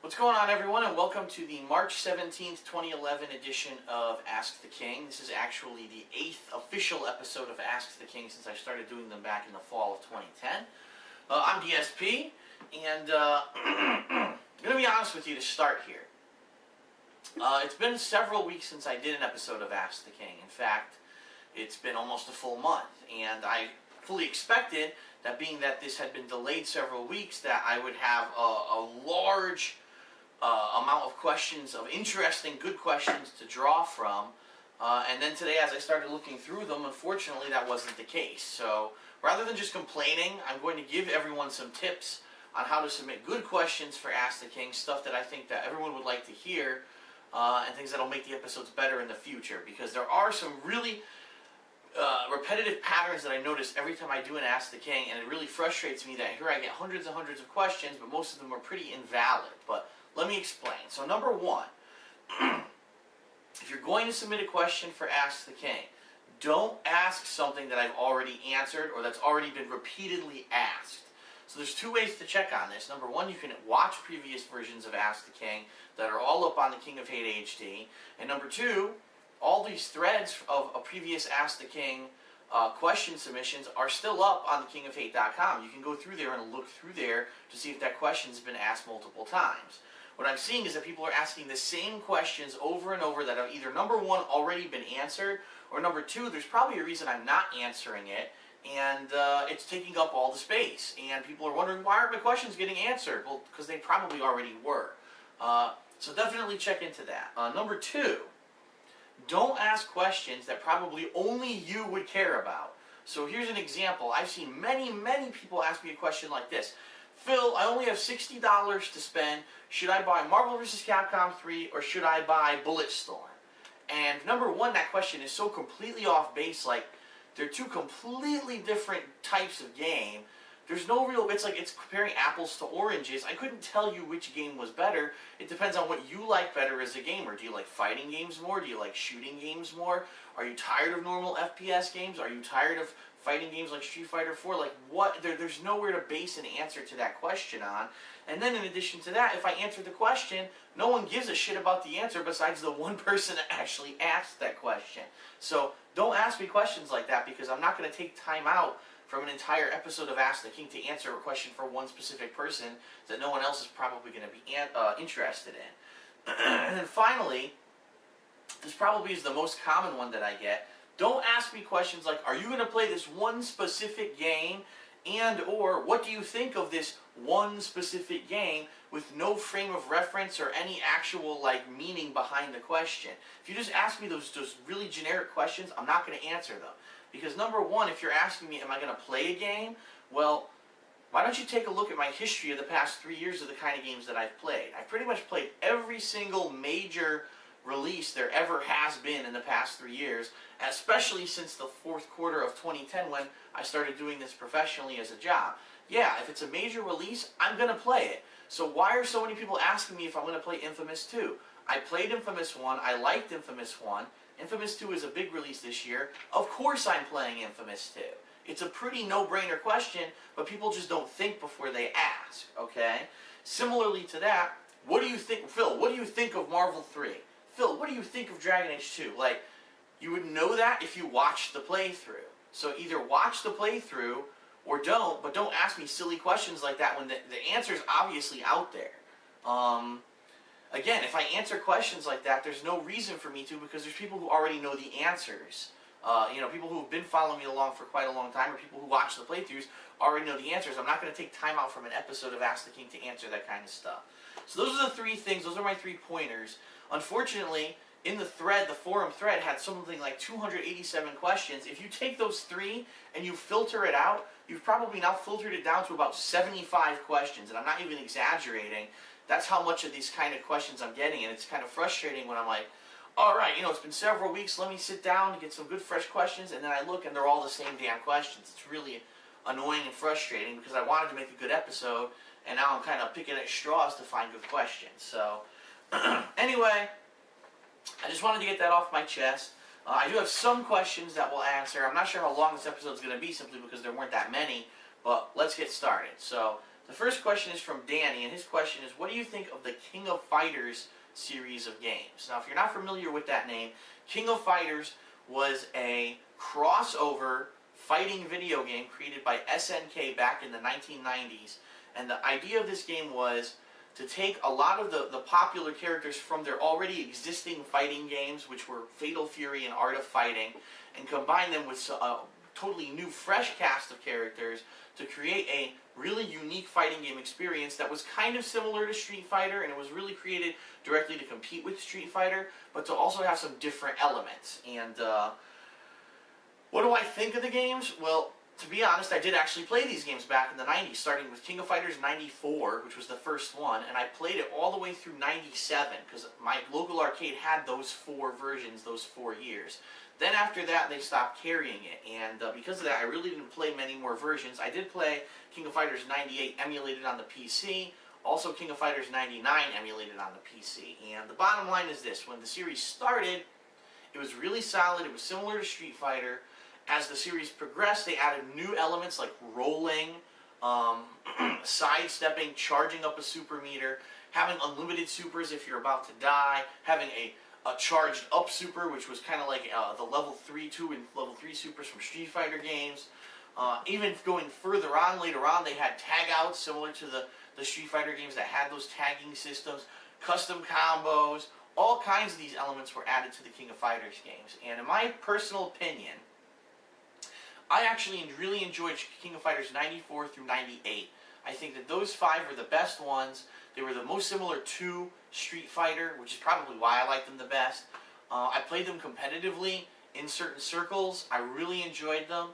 What's going on, everyone, and welcome to the March 17th, 2011 edition of Ask the King. This is actually the 8th official episode of Ask the King since I started doing them back in the fall of 2010. I'm DSP, and I'm going to be honest with you to start here. It's been several weeks since I did an episode of Ask the King. In fact, it's been almost a full month, and I fully expected that, being that this had been delayed several weeks, that I would have a large amount of questions, of interesting, good questions to draw from. And then today, as I started looking through them, unfortunately that wasn't the case. So rather than just complaining, I'm going to give everyone some tips on how to submit good questions for Ask the King, stuff that I think that everyone would like to hear, and things that will make the episodes better in the future. Because there are some really repetitive patterns that I notice every time I do an Ask the King, and it really frustrates me that here I get hundreds and hundreds of questions, but most of them are pretty invalid. But let me explain. So number one, if you're going to submit a question for Ask the King, don't ask something that I've already answered or that's already been repeatedly asked. So there's two ways to check on this. Number one, you can watch previous versions of Ask the King that are all up on the TKOHHD. And number two, all these threads of a previous Ask the King question submissions are still up on thekingofhate.com. You can go through there and look through there to see if that question's been asked multiple times. What I'm seeing is that people are asking the same questions over and over that have either, number one, already been answered, or number two, there's probably a reason I'm not answering it, and it's taking up all the space. And people are wondering, why aren't my questions getting answered? Well, because they probably already were. So definitely check into that. Number two, don't ask questions that probably only you would care about. So here's an example. I've seen many people ask me a question like this. Phil, I only have $60 to spend. Should I buy Marvel vs. Capcom 3 or should I buy Bulletstorm? And number one, that question is so completely off base. Like, they're two completely different types of game. There's no real, it's like it's comparing apples to oranges. I couldn't tell you which game was better. It depends on what you like better as a gamer. Do you like fighting games more? Do you like shooting games more? Are you tired of normal FPS games? Are you tired of fighting games like Street Fighter 4? Like, what? There's nowhere to base an answer to that question on. And then in addition to that, if I answer the question, no one gives a shit about the answer besides the one person that actually asked that question. So don't ask me questions like that, because I'm not going to take time out from an entire episode of Ask the King to answer a question for one specific person that no one else is probably going to be interested in. And then finally, this probably is the most common one that I get. Don't ask me questions like, are you going to play this one specific game, and or what do you think of this one specific game, with no frame of reference or any actual meaning behind the question. If you just ask me those really generic questions, I'm not going to answer them. Because number one, if you're asking me, am I going to play a game? Well, why don't you take a look at my history of the past 3 years of the kind of games that I've played. I've pretty much played every single major release there ever has been in the past 3 years, especially since the fourth quarter of 2010 when I started doing this professionally as a job. Yeah, if it's a major release, I'm going to play it. So why are so many people asking me if I'm going to play Infamous 2? I played Infamous 1, I liked Infamous 1, Infamous 2 is a big release this year. Of course I'm playing Infamous 2. It's a pretty no-brainer question, but people just don't think before they ask, okay? Similarly to that, what do you think, Phil, what do you think of Marvel 3? Phil, what do you think of Dragon Age 2? Like, you would know that if you watched the playthrough. So either watch the playthrough or don't, but don't ask me silly questions like that when the answer's obviously out there. Again, if I answer questions like that, there's no reason for me to, because there's people who already know the answers. People who have been following me along for quite a long time, or people who watch the playthroughs already know the answers. I'm not going to take time out from an episode of Ask the King to answer that kind of stuff. So those are the three things. Those are my 3 pointers. Unfortunately, in the thread, the forum thread had something like 287 questions. If you take those 3 and you filter it out, you've probably now filtered it down to about 75 questions. And I'm not even exaggerating. That's how much of these kind of questions I'm getting. And it's kind of frustrating when I'm like, all right, it's been several weeks. Let me sit down and get some good, fresh questions. And then I look and they're all the same damn questions. It's really annoying and frustrating because I wanted to make a good episode. And now I'm kind of picking at straws to find good questions. So, anyway, I just wanted to get that off my chest. I do have some questions that we'll answer. I'm not sure how long this episode is going to be simply because there weren't that many. But let's get started. So, The first question is from Danny, and his question is, what do you think of the King of Fighters series of games? Now, if you're not familiar with that name, King of Fighters was a crossover fighting video game created by SNK back in the 1990s. And the idea of this game was to take a lot of the popular characters from their already existing fighting games, which were Fatal Fury and Art of Fighting, and combine them with a totally new, fresh cast of characters to create a really unique fighting game experience that was kind of similar to Street Fighter, and it was really created directly to compete with Street Fighter, but to also have some different elements. And what do I think of the games? Well, to be honest, I did actually play these games back in the 90s, starting with King of Fighters 94, which was the first one, and I played it all the way through 97, because my local arcade had those 4 versions, those 4 years. Then after that, they stopped carrying it, and because of that, I really didn't play many more versions. I did play King of Fighters 98 emulated on the PC, also King of Fighters 99 emulated on the PC. And the bottom line is this: when the series started, it was really solid. It was similar to Street Fighter. As the series progressed, they added new elements like rolling, sidestepping, charging up a super meter, having unlimited supers if you're about to die, having a charged up super, which was kind of like the level 3, 2, and level 3 supers from Street Fighter games. Even going further on, later on, they had tag outs similar to the Street Fighter games that had those tagging systems, custom combos, all kinds of these elements were added to the King of Fighters games. And in my personal opinion, I actually really enjoyed King of Fighters 94 through 98. I think that those 5 were the best ones. They were the most similar to Street Fighter, which is probably why I like them the best. I played them competitively in certain circles. I really enjoyed them.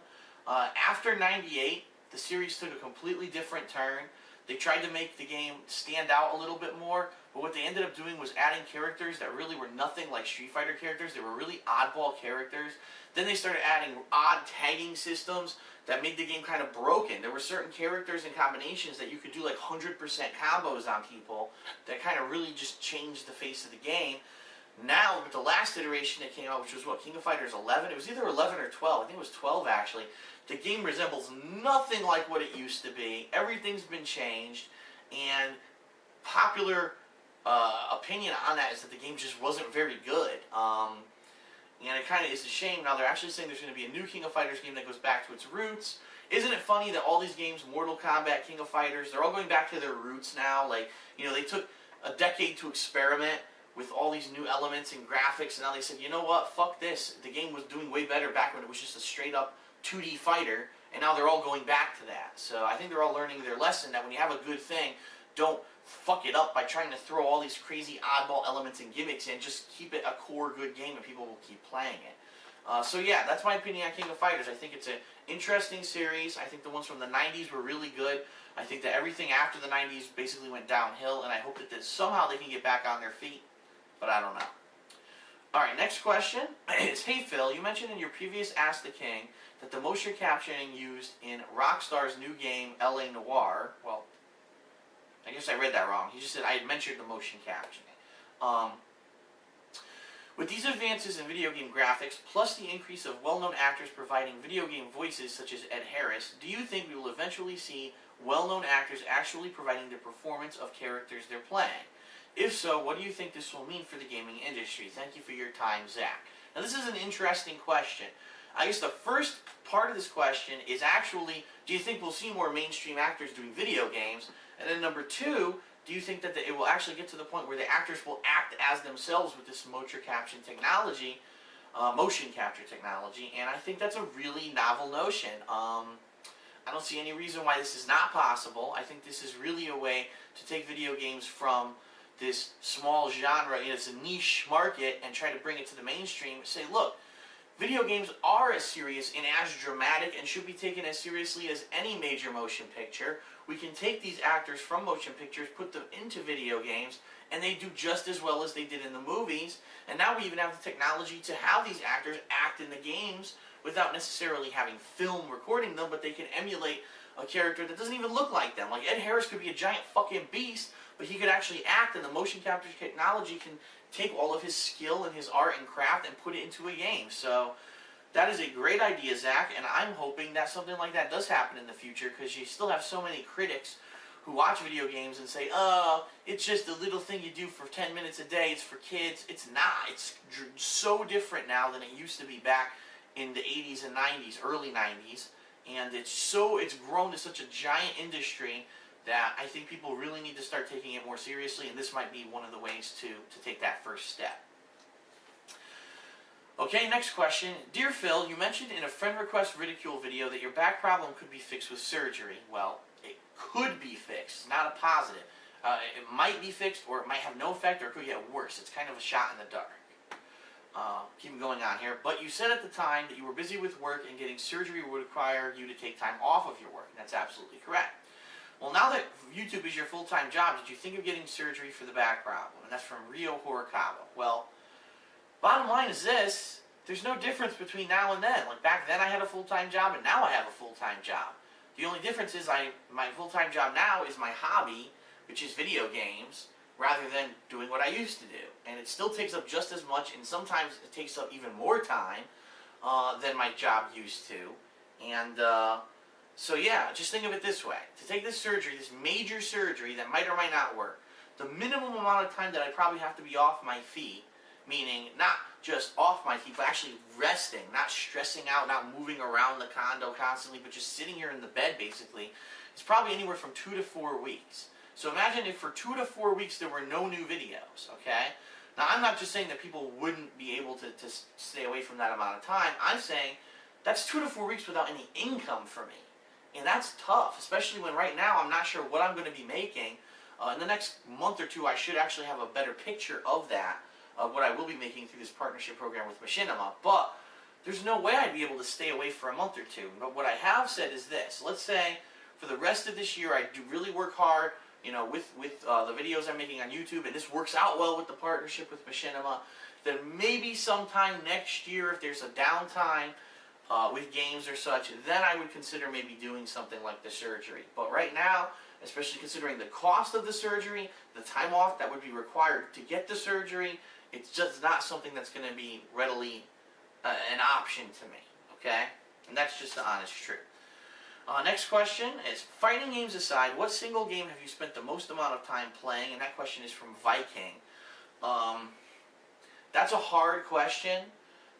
After 98, the series took a completely different turn. They tried to make the game stand out a little bit more, but what they ended up doing was adding characters that really were nothing like Street Fighter characters. They were really oddball characters. Then they started adding odd tagging systems that made the game kind of broken. There were certain characters and combinations that you could do like 100% combos on people that kind of really just changed the face of the game. Now, with the last iteration that came out, which was what, King of Fighters 11? It was either 11 or 12. I think it was 12 actually. The game resembles nothing like what it used to be. Everything's been changed, and popular opinion on that is that the game just wasn't very good. And it kind of is a shame. Now they're actually saying there's going to be a new King of Fighters game that goes back to its roots. Isn't it funny that all these games, Mortal Kombat, King of Fighters, they're all going back to their roots now? Like, you know, they took a decade to experiment with all these new elements and graphics, and now they said, you know what, fuck this. The game was doing way better back when it was just a straight up 2D fighter, and now they're all going back to that. So I think they're all learning their lesson that when you have a good thing, don't fuck it up by trying to throw all these crazy oddball elements and gimmicks in. Just keep it a core good game and people will keep playing it. So yeah, that's my opinion on King of Fighters. I think it's an interesting series. I think the ones from the 90s were really good. I think that everything after the 90s basically went downhill, and I hope that somehow they can get back on their feet, but I don't know. Alright, next question is, hey Phil, you mentioned in your previous Ask the King that the motion captioning used in Rockstar's new game, L.A. Noire, well, I guess I read that wrong. He just said I had mentioned the motion captioning. With these advances in video game graphics, plus the increase of well-known actors providing video game voices such as Ed Harris, do you think we will eventually see well-known actors actually providing the performance of characters they're playing? If so, what do you think this will mean for the gaming industry? Thank you for your time, Zach. Now this is an interesting question. I guess the first part of this question is actually, do you think we'll see more mainstream actors doing video games? And then number 2, do you think that it will actually get to the point where the actors will act as themselves with this motion capture technology? And I think that's a really novel notion. I don't see any reason why this is not possible. I think this is really a way to take video games from this small genre, it's a niche market, and try to bring it to the mainstream and say, look, video games are as serious and as dramatic and should be taken as seriously as any major motion picture. We can take these actors from motion pictures, put them into video games, and they do just as well as they did in the movies. And now we even have the technology to have these actors act in the games without necessarily having film recording them, but they can emulate a character that doesn't even look like them. Like Ed Harris could be a giant fucking beast, but he could actually act, and the motion capture technology can take all of his skill and his art and craft and put it into a game. So that is a great idea, Zach, and I'm hoping that something like that does happen in the future, because you still have so many critics who watch video games and say, oh, it's just a little thing you do for 10 minutes a day, it's for kids. It's not. It's so different now than it used to be back in the 80s and 90s, early 90s. And it's grown to such a giant industry that I think people really need to start taking it more seriously, and this might be one of the ways to take that first step. Okay, next question. Dear Phil, you mentioned in a friend request ridicule video that your back problem could be fixed with surgery. Well, it could be fixed. It's not a positive. It might be fixed, or it might have no effect, or it could get worse. It's kind of a shot in the dark. Keep going on here. But you said at the time that you were busy with work and getting surgery would require you to take time off of your work. And that's absolutely correct. Well, now that YouTube is your full-time job, did you think of getting surgery for the back problem? And that's from Rio Horikawa. Well, bottom line is this: there's no difference between now and then. Like back then I had a full-time job, and now I have a full-time job. The only difference is my full-time job now is my hobby, which is video games, rather than doing what I used to do. And it still takes up just as much, and sometimes it takes up even more time than my job used to. And so yeah, just think of it this way. To take this surgery, this major surgery that might or might not work, the minimum amount of time that I probably have to be off my feet, meaning not just off my feet, but actually resting, not stressing out, not moving around the condo constantly, but just sitting here in the bed basically, is probably anywhere from 2 to 4 weeks. So imagine if for 2 to 4 weeks there were no new videos, okay? Now I'm not just saying that people wouldn't be able to stay away from that amount of time. I'm saying that's 2 to 4 weeks without any income for me. And that's tough, especially when right now I'm not sure what I'm going to be making. In the next month or two, I should actually have a better picture of that, of what I will be making through this partnership program with Machinima. But there's no way I'd be able to stay away for a month or two. But what I have said is this: let's say for the rest of this year I do really work hard, you know, with the videos I'm making on YouTube, and this works out well with the partnership with Machinima. Then maybe sometime next year, if there's a downtime with games or such, then I would consider maybe doing something like the surgery. But right now, especially considering the cost of the surgery, the time off that would be required to get the surgery, it's just not something that's going to be readily an option to me, okay? And that's just the honest truth. Next question is, fighting games aside, what single game have you spent the most amount of time playing? And that question is from Viking. That's a hard question,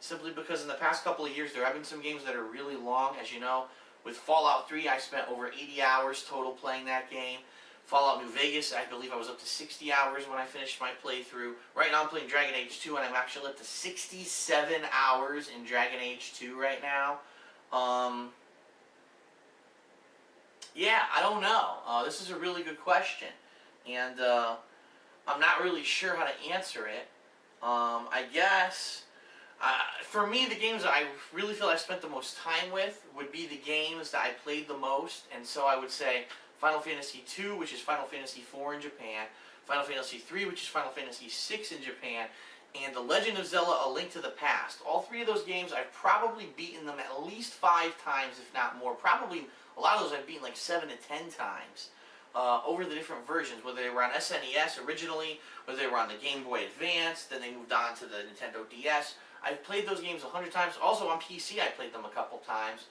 simply because in the past couple of years there have been some games that are really long. As you know, with Fallout 3 I spent over 80 hours total playing that game. Fallout New Vegas, I believe I was up to 60 hours when I finished my playthrough. Right now I'm playing Dragon Age 2, and I'm actually up to 67 hours in Dragon Age 2 right now. Yeah, I don't know. This is a really good question, and I'm not really sure how to answer it. I guess, for me, the games I really feel I spent the most time with would be the games that I played the most, and so I would say Final Fantasy II, which is Final Fantasy IV in Japan, Final Fantasy III, which is Final Fantasy VI in Japan, and The Legend of Zelda: A Link to the Past. All three of those games, I've probably beaten them at least 5 times, if not more. Probably a lot of those I've beaten like 7 to 10 times over the different versions, whether they were on SNES originally, whether they were on the Game Boy Advance, then they moved on to the Nintendo DS. I've played those games 100 times. Also on PC I played them a couple times,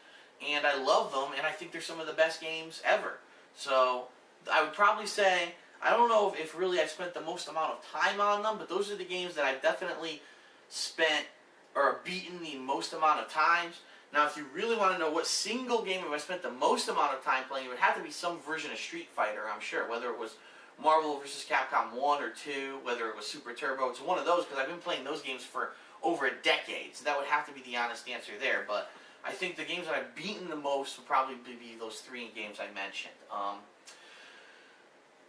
and I love them, and I think they're some of the best games ever. So I would probably say, I don't know if really I've spent the most amount of time on them, but those are the games that I've definitely spent or beaten the most amount of times. Now, if you really want to know what single game have I spent the most amount of time playing, it would have to be some version of Street Fighter, I'm sure. Whether it was Marvel vs. Capcom 1 or 2, whether it was Super Turbo, it's one of those, because I've been playing those games for over a decade. So that would have to be the honest answer there. But I think the games that I've beaten the most would probably be those 3 games I mentioned.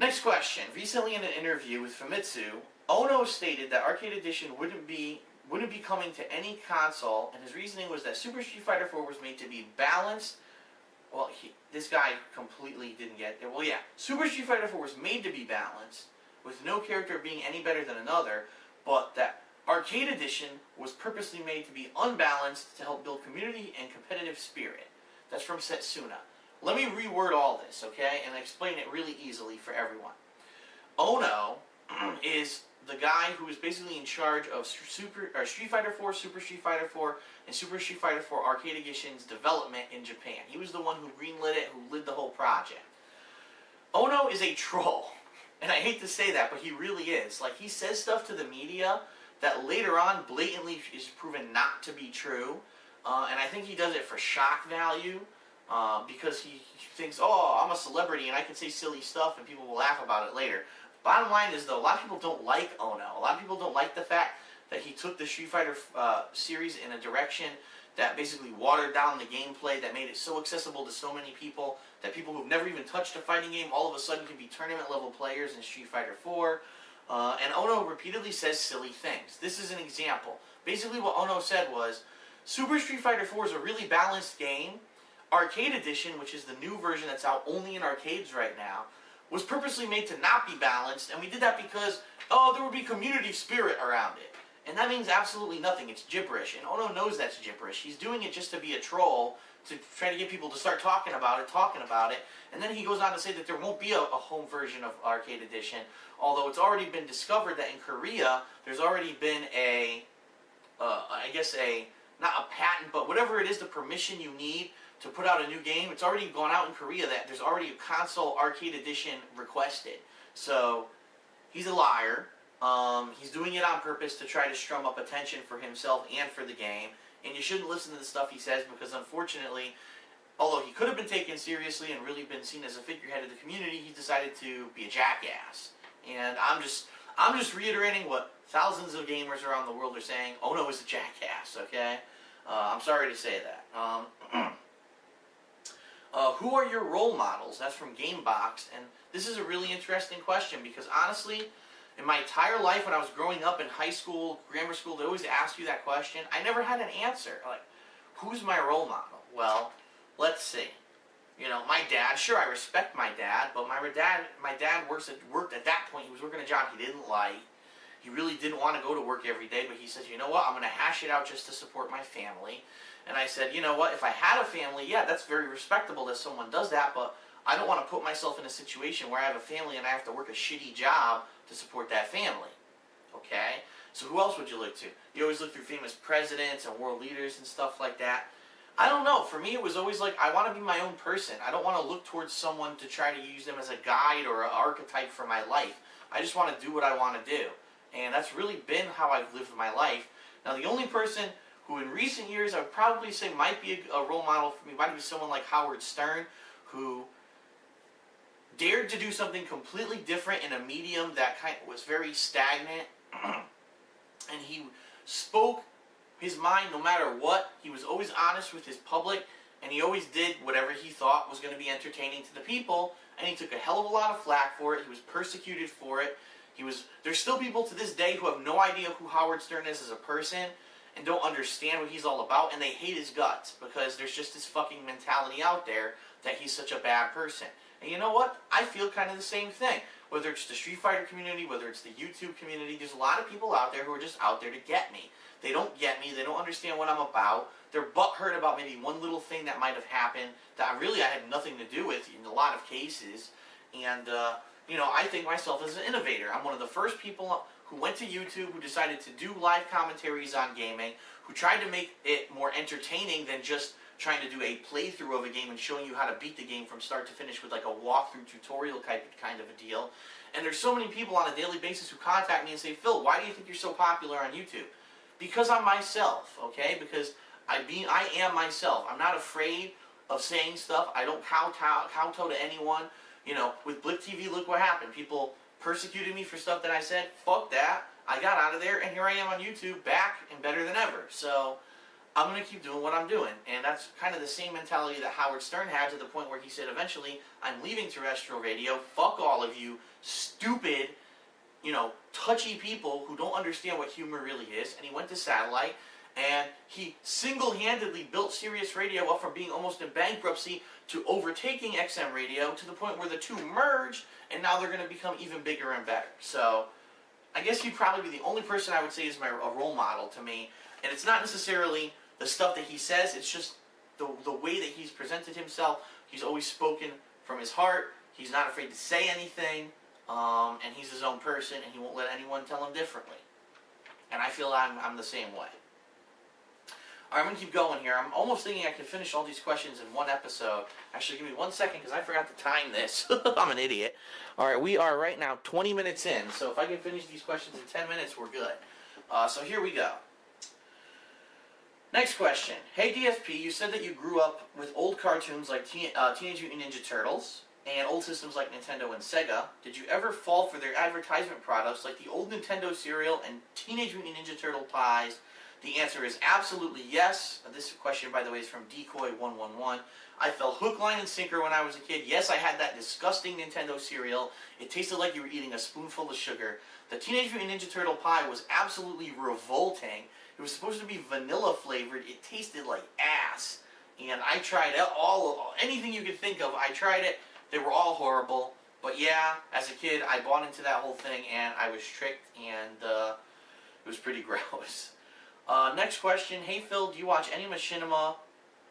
Next question. Recently in an interview with Famitsu, Ono stated that Arcade Edition wouldn't be coming to any console, and his reasoning was that Super Street Fighter 4 was made to be balanced. Well, this guy completely didn't get it. Well, yeah, Super Street Fighter 4 was made to be balanced, with no character being any better than another, but that Arcade Edition was purposely made to be unbalanced to help build community and competitive spirit. That's from Setsuna. Let me reword all this, okay, and explain it really easily for everyone. Ono is the guy who is basically in charge of Street Fighter 4, Super Street Fighter 4, and Super Street Fighter 4 Arcade Edition's development in Japan. He was the one who greenlit it, who led the whole project. Ono is a troll. And I hate to say that, but he really is. Like, he says stuff to the media that later on blatantly is proven not to be true. And I think he does it for shock value, because he thinks, oh, I'm a celebrity and I can say silly stuff and people will laugh about it later. Bottom line is, though, a lot of people don't like Ono. A lot of people don't like the fact that he took the Street Fighter series in a direction that basically watered down the gameplay, that made it so accessible to so many people, that people who've never even touched a fighting game all of a sudden can be tournament-level players in Street Fighter 4. And Ono repeatedly says silly things. This is an example. Basically what Ono said was, Super Street Fighter 4 is a really balanced game. Arcade Edition, which is the new version that's out only in arcades right now, was purposely made to not be balanced, and we did that because, oh, there would be community spirit around it. And that means absolutely nothing. It's gibberish, and Ono knows that's gibberish. He's doing it just to be a troll, to try to get people to start talking about it, and then he goes on to say that there won't be a home version of Arcade Edition, although it's already been discovered that in Korea, there's already been not a patent, but whatever it is, the permission you need to put out a new game, it's already gone out in Korea that there's already a console Arcade Edition requested. So, he's a liar. He's doing it on purpose to try to strum up attention for himself and for the game. And you shouldn't listen to the stuff he says because, unfortunately, although he could have been taken seriously and really been seen as a figurehead of the community, he decided to be a jackass. And I'm just reiterating what thousands of gamers around the world are saying. Ono is a jackass, okay? I'm sorry to say that. Who are your role models? That's from Gamebox, and this is a really interesting question because honestly, in my entire life when I was growing up in high school, grammar school, they always asked you that question. I never had an answer. Like, who's my role model? Well, let's see. You know, my dad, sure, I respect my dad, but my dad worked at that point, he was working a job he didn't like. He really didn't want to go to work every day, but he says, you know what, I'm going to hash it out just to support my family. And I said, you know what, if I had a family, yeah, that's very respectable that someone does that, but I don't want to put myself in a situation where I have a family and I have to work a shitty job to support that family. Okay? So who else would you look to? You always look through famous presidents and world leaders and stuff like that. I don't know. For me, it was always like, I want to be my own person. I don't want to look towards someone to try to use them as a guide or an archetype for my life. I just want to do what I want to do. And that's really been how I've lived my life. Now, the only person who in recent years I would probably say might be a role model for me might be someone like Howard Stern, who dared to do something completely different in a medium that kind of was very stagnant. And he spoke his mind no matter what. He was always honest with his public, and he always did whatever he thought was going to be entertaining to the people, and he took a hell of a lot of flack for it. He was persecuted for it. There's still people to this day who have no idea who Howard Stern is as a person and don't understand what he's all about, and they hate his guts because there's just this fucking mentality out there that he's such a bad person. And you know what? I feel kind of the same thing. Whether it's the Street Fighter community, whether it's the YouTube community, there's a lot of people out there who are just out there to get me. They don't get me. They don't understand what I'm about. They're butthurt about maybe one little thing that might have happened that I had nothing to do with in a lot of cases. And, you know, I think myself as an innovator. I'm one of the first people who went to YouTube, who decided to do live commentaries on gaming, who tried to make it more entertaining than just trying to do a playthrough of a game and showing you how to beat the game from start to finish with like a walkthrough tutorial kind of a deal. And there's so many people on a daily basis who contact me and say, Phil, why do you think you're so popular on YouTube? Because I'm myself, okay? Because I am myself. I'm not afraid of saying stuff. I don't kowtow to anyone. You know, with Blip TV, look what happened. People persecuted me for stuff that I said. Fuck that. I got out of there, and here I am on YouTube, back and better than ever. So I'm going to keep doing what I'm doing. And that's kind of the same mentality that Howard Stern had, to the point where he said, eventually, I'm leaving terrestrial radio. Fuck all of you stupid, you know, touchy people who don't understand what humor really is. And he went to satellite, and he single-handedly built Sirius Radio up from being almost in bankruptcy to overtaking XM Radio, to the point where the two merged, and now they're going to become even bigger and better. So I guess he'd probably be the only person I would say is a role model to me. And it's not necessarily the stuff that he says, it's just the way that he's presented himself. He's always spoken from his heart. He's not afraid to say anything. And he's his own person, and he won't let anyone tell him differently. And I feel I'm the same way. Alright, I'm going to keep going here. I'm almost thinking I can finish all these questions in one episode. Actually, give me 1 second because I forgot to time this. I'm an idiot. Alright, we are right now 20 minutes in, so if I can finish these questions in 10 minutes, we're good. So here we go. Next question. Hey DSP, you said that you grew up with old cartoons like Teenage Mutant Ninja Turtles and old systems like Nintendo and Sega. Did you ever fall for their advertisement products like the old Nintendo cereal and Teenage Mutant Ninja Turtle pies? The answer is absolutely yes. This question, by the way, is from Decoy111. I fell hook, line, and sinker when I was a kid. Yes, I had that disgusting Nintendo cereal. It tasted like you were eating a spoonful of sugar. The Teenage Mutant Ninja Turtle pie was absolutely revolting. It was supposed to be vanilla flavored. It tasted like ass. And I tried anything you could think of. I tried it. They were all horrible. But yeah, as a kid, I bought into that whole thing, and I was tricked, and it was pretty gross. Next question. Hey Phil, do you watch any machinima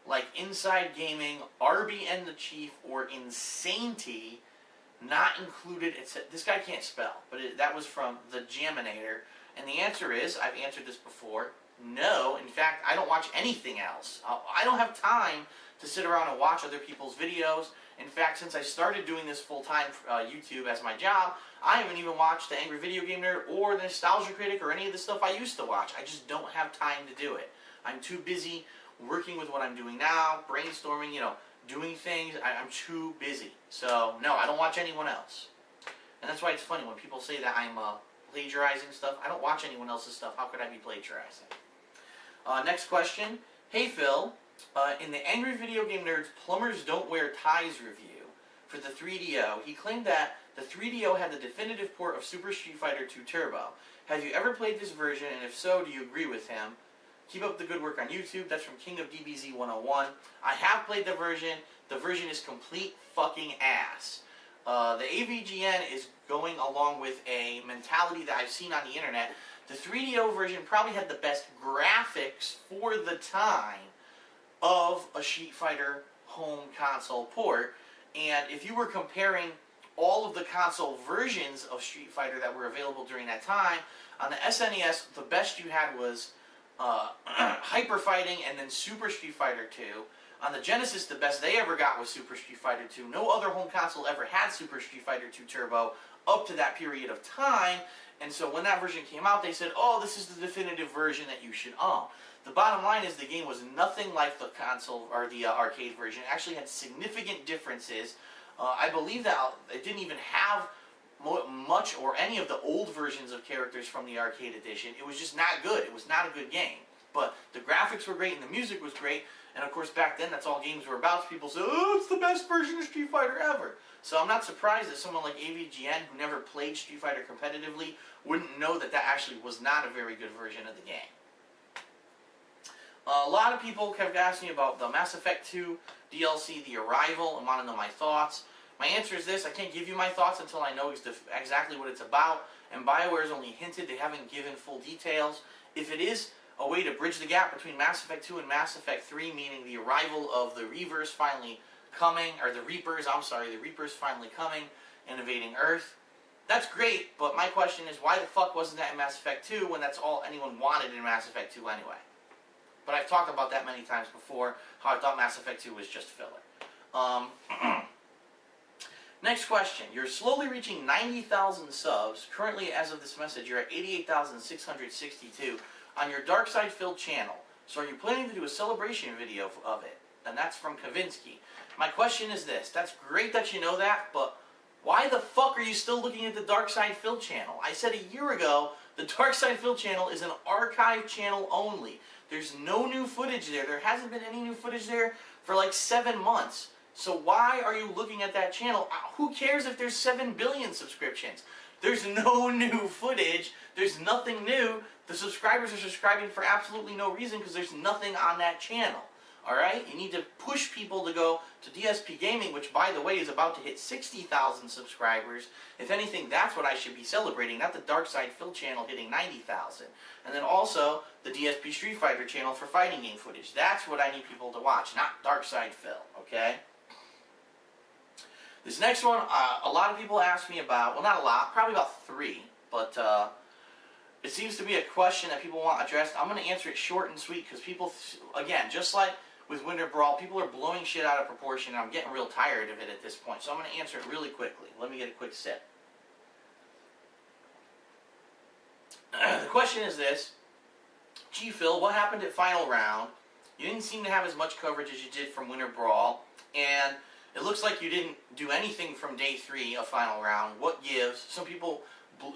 like Inside Gaming, Arby and the Chief, or Insanety? Not included. This guy can't spell, but that was from the Jaminator. And the answer is, I've answered this before, no. In fact, I don't watch anything else. I don't have time to sit around and watch other people's videos. In fact, since I started doing this full-time YouTube as my job, I haven't even watched the Angry Video Game Nerd or the Nostalgia Critic or any of the stuff I used to watch. I just don't have time to do it. I'm too busy working with what I'm doing now, brainstorming, doing things. I'm too busy. So, no, I don't watch anyone else. And that's why it's funny when people say that I'm plagiarizing stuff. I don't watch anyone else's stuff. How could I be plagiarizing? Next question. Hey Phil, in the Angry Video Game Nerd's Plumbers Don't Wear Ties review for the 3DO, he claimed that the 3DO had the definitive port of Super Street Fighter 2 Turbo. Have you ever played this version, and if so, do you agree with him? Keep up the good work on YouTube. That's from King of DBZ 101. I have played the version. The version is complete fucking ass. The AVGN is going along with a mentality that I've seen on the internet. The 3DO version probably had the best graphics for the time of a Street Fighter home console port. And if you were comparing all of the console versions of Street Fighter that were available during that time, on the SNES, the best you had was Hyper Fighting and then Super Street Fighter 2. On the Genesis, the best they ever got was Super Street Fighter 2. No other home console ever had Super Street Fighter 2 Turbo up to that period of time. And so when that version came out, they said, oh, this is the definitive version that you should own. The bottom line is the game was nothing like the console or the arcade version. It actually had significant differences. I believe that it didn't even have much or any of the old versions of characters from the arcade edition. It was just not good. It was not a good game. But the graphics were great and the music was great. And of course back then that's all games were about. People said, oh, it's the best version of Street Fighter ever. So I'm not surprised that someone like AVGN, who never played Street Fighter competitively, wouldn't know that that actually was not a very good version of the game. A lot of people have asked me about the Mass Effect 2 DLC, The Arrival, and want to know my thoughts. My answer is this: I can't give you my thoughts until I know exactly what it's about, and BioWare has only hinted. They haven't given full details. If it is a way to bridge the gap between Mass Effect 2 and Mass Effect 3, meaning the arrival of the Reavers finally coming, or the Reapers finally coming and invading Earth, that's great, but my question is, why the fuck wasn't that in Mass Effect 2 when that's all anyone wanted in Mass Effect 2 anyway? But I've talked about that many times before, how I thought Mass Effect 2 was just filler. Next question. You're slowly reaching 90,000 subs. Currently, as of this message, you're at 88,662 on your Dark Side Phil channel. So are you planning to do a celebration video of it? And that's from Kavinsky. My question is this. That's great that you know that, but why the fuck are you still looking at the Dark Side Phil channel? I said a year ago, the Dark Side Phil channel is an archive channel only. There's no new footage there. There hasn't been any new footage there for like 7 months. So why are you looking at that channel? Who cares if there's 7 billion subscriptions? There's no new footage. There's nothing new. The subscribers are subscribing for absolutely no reason because there's nothing on that channel. Alright? You need to push people to go to DSP Gaming, which, by the way, is about to hit 60,000 subscribers. If anything, that's what I should be celebrating, not the Dark Side Phil channel hitting 90,000. And then also the DSP Street Fighter channel for fighting game footage. That's what I need people to watch, not Dark Side Phil. Okay? This next one, a lot of people ask me about, well, not a lot, probably about 3, but it seems to be a question that people want addressed. I'm going to answer it short and sweet because people, again, just like with Winter Brawl, people are blowing shit out of proportion, and I'm getting real tired of it at this point. So I'm going to answer it really quickly. Let me get a quick sip. The question is this. Gee, Phil, what happened at Final Round? You didn't seem to have as much coverage as you did from Winter Brawl, and it looks like you didn't do anything from Day 3 of Final Round. What gives? Some people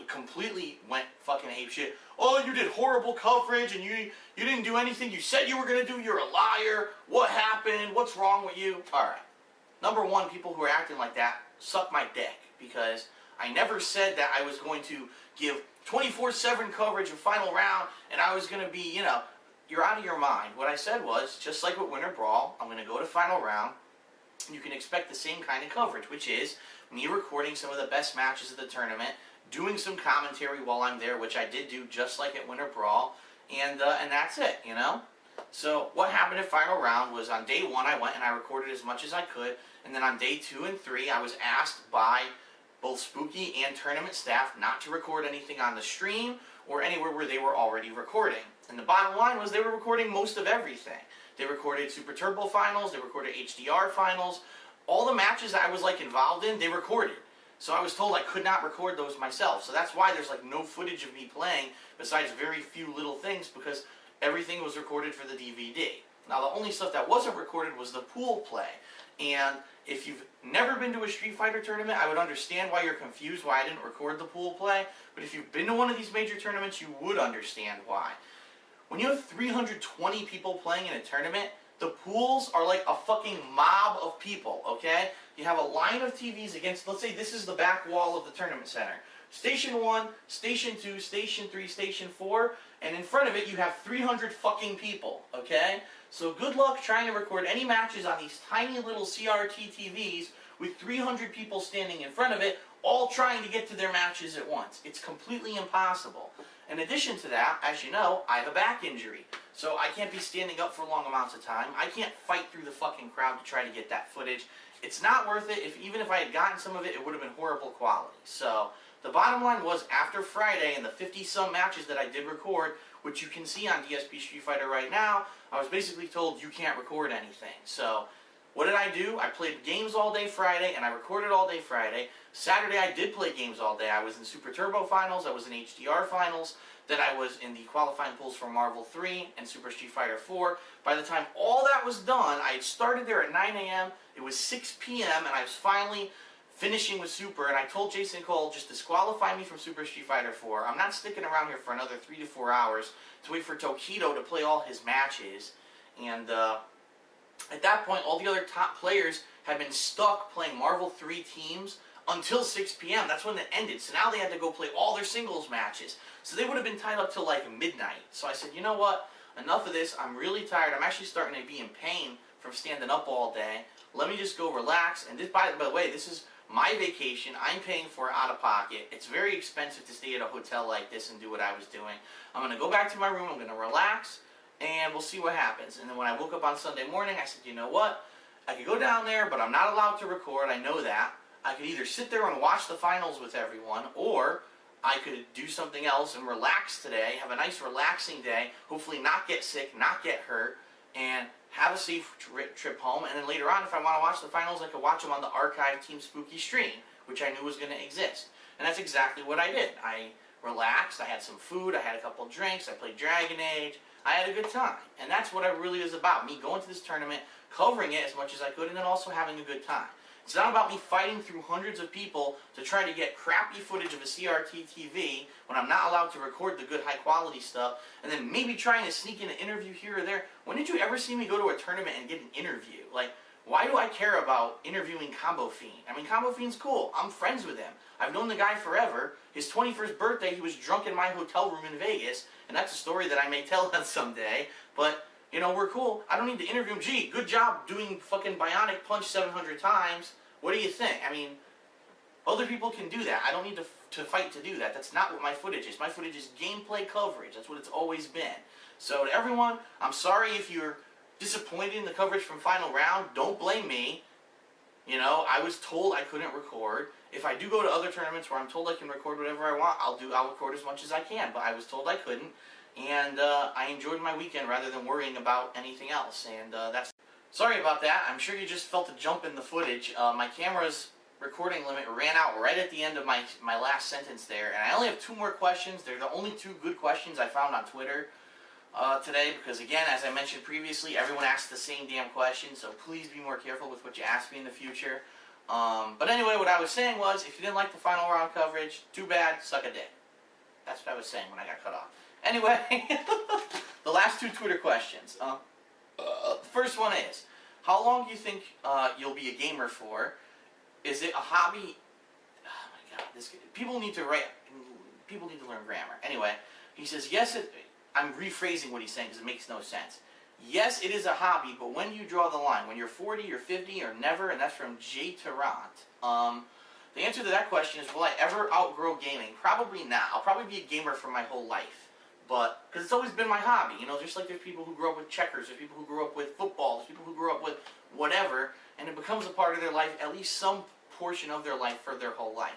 completely went fucking apeshit. Oh, you did horrible coverage, and you didn't do anything you said you were going to do. You're a liar. What happened? What's wrong with you? All right. Number one, people who are acting like that, suck my dick, because I never said that I was going to give 24/7 coverage of Final Round, and I was going to be, you're out of your mind. What I said was, just like with Winter Brawl, I'm going to go to Final Round. You can expect the same kind of coverage, which is me recording some of the best matches of the tournament, doing some commentary while I'm there, which I did do just like at Winter Brawl, and that's it, So what happened at Final Round was on Day 1 I went and I recorded as much as I could, and then on Day 2 and 3 I was asked by both Spooky and tournament staff not to record anything on the stream or anywhere where they were already recording. And the bottom line was they were recording most of everything. They recorded Super Turbo Finals, they recorded HDR Finals, all the matches that I was involved in, they recorded. So I was told I could not record those myself. So that's why there's no footage of me playing besides very few little things, because everything was recorded for the DVD. Now the only stuff that wasn't recorded was the pool play. And if you've never been to a Street Fighter tournament, I would understand why you're confused why I didn't record the pool play. But if you've been to one of these major tournaments, you would understand why. When you have 320 people playing in a tournament, the pools are like a fucking mob of people, okay? You have a line of TVs against, let's say this is the back wall of the tournament center. Station 1, Station 2, Station 3, Station 4, and in front of it you have 300 fucking people, okay? So good luck trying to record any matches on these tiny little CRT TVs with 300 people standing in front of it, all trying to get to their matches at once. It's completely impossible. In addition to that, as you know, I have a back injury. So I can't be standing up for long amounts of time. I can't fight through the fucking crowd to try to get that footage. It's not worth it. Even if I had gotten some of it, it would have been horrible quality. So the bottom line was, after Friday and the 50-some matches that I did record, which you can see on DSP Street Fighter right now, I was basically told you can't record anything. So what did I do? I played games all day Friday, and I recorded all day Friday. Saturday I did play games all day. I was in Super Turbo Finals, I was in HDR Finals, then I was in the qualifying pools for Marvel 3 and Super Street Fighter 4. By the time all that was done, I had started there at 9 a.m., it was 6 p.m., and I was finally finishing with Super, and I told Jason Cole, just disqualify me from Super Street Fighter 4. I'm not sticking around here for another 3 to 4 hours to wait for Tokido to play all his matches. And at that point, all the other top players had been stuck playing Marvel 3 teams until 6 p.m. That's when it ended. So now they had to go play all their singles matches. So they would have been tied up till midnight. So I said, you know what? Enough of this. I'm really tired. I'm actually starting to be in pain from standing up all day. Let me just go relax. And this, by the way, this is my vacation. I'm paying for it out of pocket. It's very expensive to stay at a hotel like this and do what I was doing. I'm going to go back to my room. I'm going to relax, and we'll see what happens. And then when I woke up on Sunday morning, I said, you know what? I could go down there, but I'm not allowed to record. I know that. I could either sit there and watch the finals with everyone, or I could do something else and relax today, have a nice relaxing day, hopefully not get sick, not get hurt, and have a safe trip home. And then later on, if I want to watch the finals, I could watch them on the archive Team Spooky stream, which I knew was going to exist. And that's exactly what I did. I relaxed, I had some food, I had a couple drinks, I played Dragon Age, I had a good time. And that's what it really is about, me going to this tournament, covering it as much as I could, and then also having a good time. It's not about me fighting through hundreds of people to try to get crappy footage of a CRT TV when I'm not allowed to record the good high quality stuff, and then maybe trying to sneak in an interview here or there. When did you ever see me go to a tournament and get an interview? Why do I care about interviewing Combo Fiend? I mean, Combo Fiend's cool. I'm friends with him. I've known the guy forever. His 21st birthday, he was drunk in my hotel room in Vegas, and that's a story that I may tell someday, but you know, we're cool. I don't need to interview him. Gee, good job doing fucking Bionic Punch 700 times. What do you think? I mean, other people can do that. I don't need to fight to do that. That's not what my footage is. My footage is gameplay coverage. That's what it's always been. So to everyone, I'm sorry if you're disappointed in the coverage from Final Round. Don't blame me. You know, I was told I couldn't record. If I do go to other tournaments where I'm told I can record whatever I want, I'll record as much as I can. But I was told I couldn't, and I enjoyed my weekend rather than worrying about anything else. And that's sorry about that. I'm sure you just felt a jump in the footage. My camera's recording limit ran out right at the end of my last sentence there, and I only have 2 more questions. They're the only 2 good questions I found on Twitter today, because again, as I mentioned previously, everyone asks the same damn question, so please be more careful with what you ask me in the future. But anyway, what I was saying was, if you didn't like the final round coverage, too bad, suck a dick. That's what I was saying when I got cut off. Anyway, the last 2 Twitter questions. The first one is, how long do you think you'll be a gamer for? Is it a hobby? Oh my god, people need to learn grammar. Anyway, he says, yes, I'm rephrasing what he's saying because it makes no sense. Yes, it is a hobby, but when do you draw the line? When you're 40 or 50 or never? And that's from Jay Tarrant. The answer to that question is, will I ever outgrow gaming? Probably not. I'll probably be a gamer for my whole life. But, because it's always been my hobby. You know, just like there's people who grew up with checkers, there's people who grew up with football, there's people who grew up with whatever, and it becomes a part of their life, at least some portion of their life for their whole life.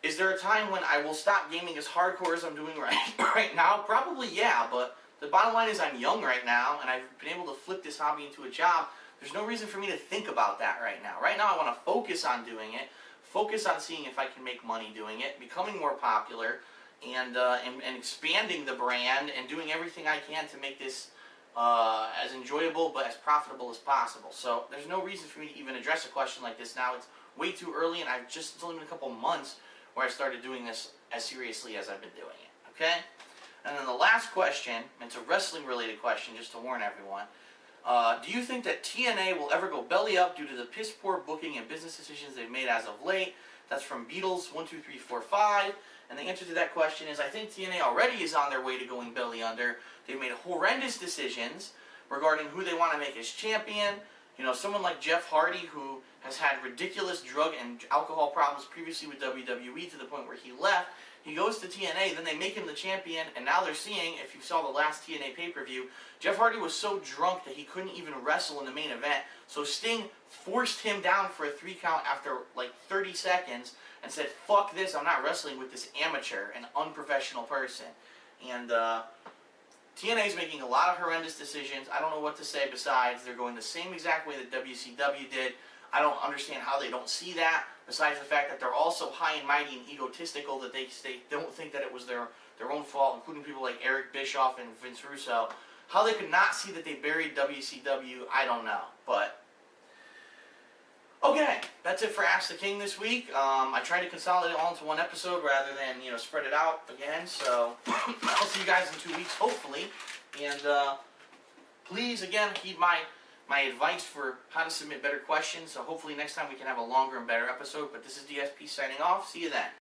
Is there a time when I will stop gaming as hardcore as I'm doing right now? Probably, yeah, but the bottom line is I'm young right now, and I've been able to flip this hobby into a job. There's no reason for me to think about that right now. Right now I want to focus on doing it, focus on seeing if I can make money doing it, becoming more popular, and expanding the brand, and doing everything I can to make this as enjoyable but as profitable as possible. So there's no reason for me to even address a question like this now. It's way too early, and it's only been a couple months where I started doing this as seriously as I've been doing it, okay? And then the last question, and it's a wrestling-related question, just to warn everyone. Do you think that TNA will ever go belly up due to the piss-poor booking and business decisions they've made as of late? That's from Beatles12345. And the answer to that question is, I think TNA already is on their way to going belly under. They've made horrendous decisions regarding who they want to make as champion. You know, someone like Jeff Hardy, who has had ridiculous drug and alcohol problems previously with WWE to the point where he left. He goes to TNA, then they make him the champion, and now they're seeing, if you saw the last TNA pay-per-view, Jeff Hardy was so drunk that he couldn't even wrestle in the main event, so Sting forced him down for a 3 count after like 30 seconds and said, fuck this, I'm not wrestling with this amateur and unprofessional person. And TNA is making a lot of horrendous decisions. I don't know what to say besides they're going the same exact way that WCW did. I don't understand how they don't see that, besides the fact that they're also high and mighty and egotistical that they don't think that it was their own fault, including people like Eric Bischoff and Vince Russo. How they could not see that they buried WCW, I don't know. But, okay, that's it for Ask the King this week. I tried to consolidate it all into one episode rather than, you know, spread it out again. So, I'll see you guys in 2 weeks, hopefully. And, please, again, heed my advice for how to submit better questions. So hopefully next time we can have a longer and better episode. But this is DSP signing off. See you then.